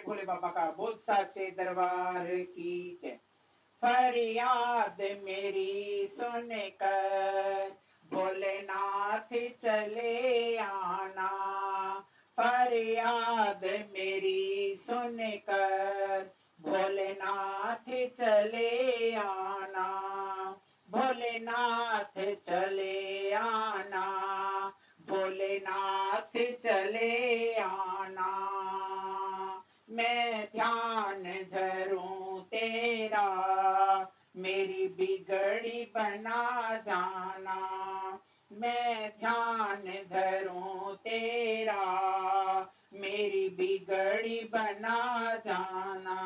भोले बाबा का, बोल साचे दरबार की जय। फरियाद मेरी सुन कर भोलेनाथ चले आना, फरियाद मेरी सुन कर भोलेनाथ चले आना, भोलेनाथ चले आना, भोलेनाथ चले आना। मैं ध्यान धरूं तेरा, मेरी बिगड़ी बना जाना, मैं ध्यान धरूं तेरा, मेरी बिगड़ी बना जाना।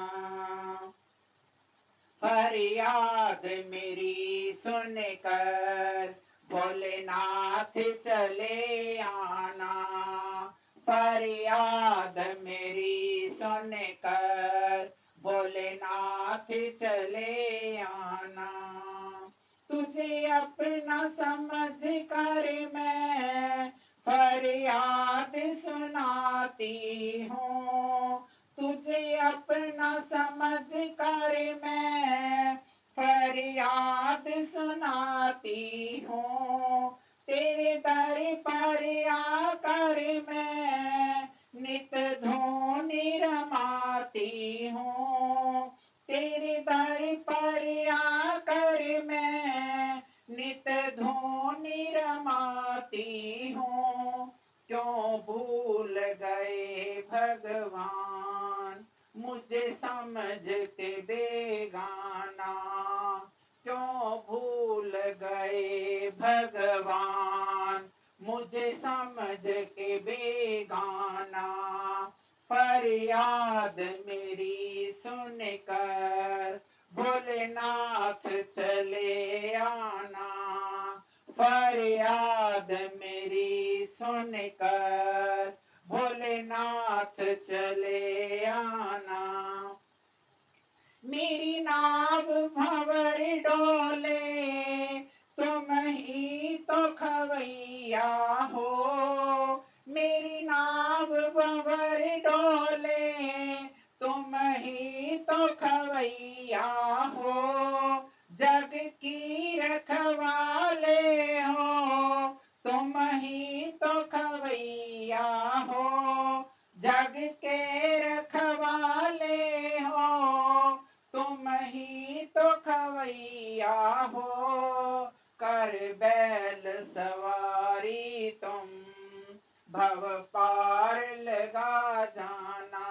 फरियाद मेरी सुन कर भोलेनाथ चले आना, फरियाद मेरी सुन कर भोलेनाथ चले आना। तुझे अपना समझ कर मैं फरियाद सुनाती हूँ, तुझे अपना समझ कर मैं फरियाद सुनाती हूँ। तेरे दर पर आकर मैं नित धूनी रमाती हूँ, तेरे दर पर आकर मैं नित धूनी रमाती हूँ। क्यों भूल गए भगवान मुझे समझ के बेगाना, क्यों भूल गए भगवान मुझे समझ के बेगाना। फरियाद मेरी सुन कर भोलेनाथ चले आना, फरियाद मेरी सुन कर भोलेनाथ चले आना। मेरी नाव भंवर डोले तुम ही तो खवैया हो, मेरी नाव भंवर डोले तुम ही तो खवैया हो। जग की रखवाले हो तुम ही तो खवैया हो, जग के रखवाले हो तुम ही तो खवैया हो। कर बैल सवारी तुम भव पार लगा जाना,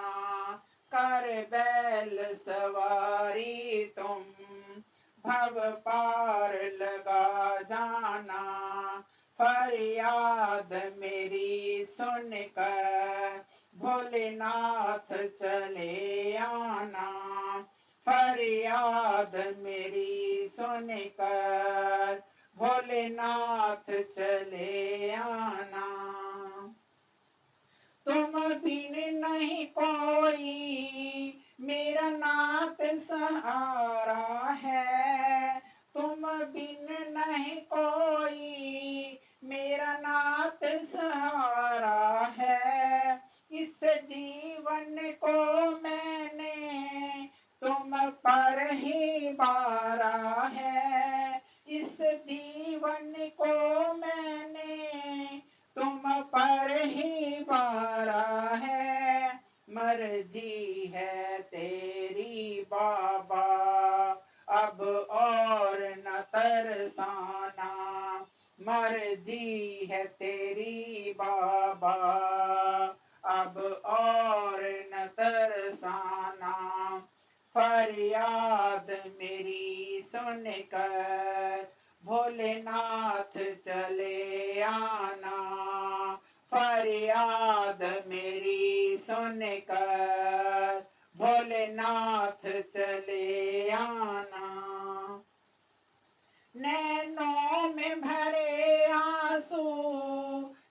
कर बैल सवारी तुम भव पार लगा जाना। फरियाद मेरी सुन कर भोलेनाथ चले आना, फरियाद मेरी सुन कर भोलेनाथ चले आना। तुम बिन नहीं कोई मेरा नाथ सहारा है, तुम बिन नहीं कोई मेरा नाथ सहारा है। इस जीवन को मैंने तुम पर ही बारा है, इस जीवन को मैंने तुम पर ही बारा है। मर्जी है तेरी बाबा अब और न तरसाना, मर्जी है तेरी बाबा अब और न तरसाना। फरियाद मेरी सुन कर भोलेनाथ चले आना, फरियाद मेरी सुन कर भोलेनाथ चले आना। नैनों में भरे आंसू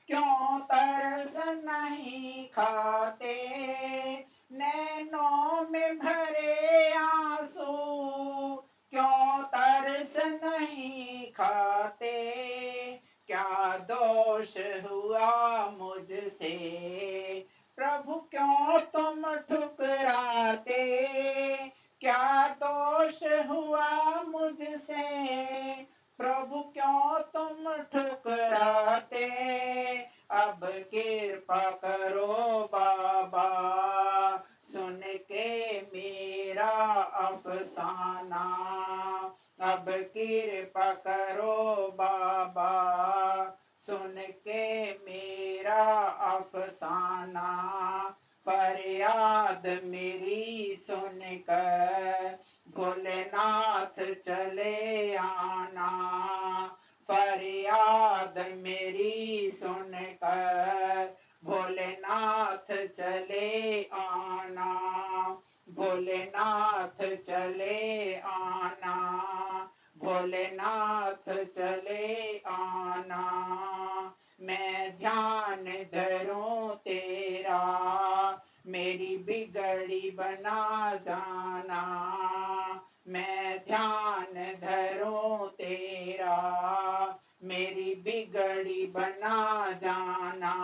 क्यों तरस नहीं खाते, नैनों में भरे आंसू क्यों तरस नहीं खाते। क्या दोष हुआ मुझसे प्रभु क्यों तुम ठुकराते, खाते, क्या दोष हुआ मुझसे, प्रभु क्यों तुम ठुकराते। अब कृपा करो बाबा, सुन के मेरा अफसाना। अब कृपा करो बाबा, सुन के मेरा अफसाना। फरियाद मेरी सुनकर भोलेनाथ चले आना। फरियाद मेरी सुनकर भोलेनाथ चले आना। भोलेनाथ चले आना। भोलेनाथ चले आना। मैं ध्यान धरूं तेरा, मेरी बिगड़ी बना जाना। मैं ध्यान धरूं तेरा, मेरी बिगड़ी बना जाना।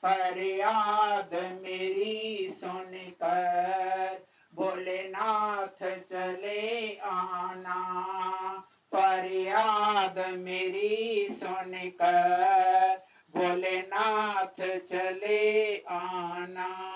फरियाद मेरी सुनकर भोलेनाथ चले आना। फरियाद मेरी सुनकर भोलेनाथ चले आना।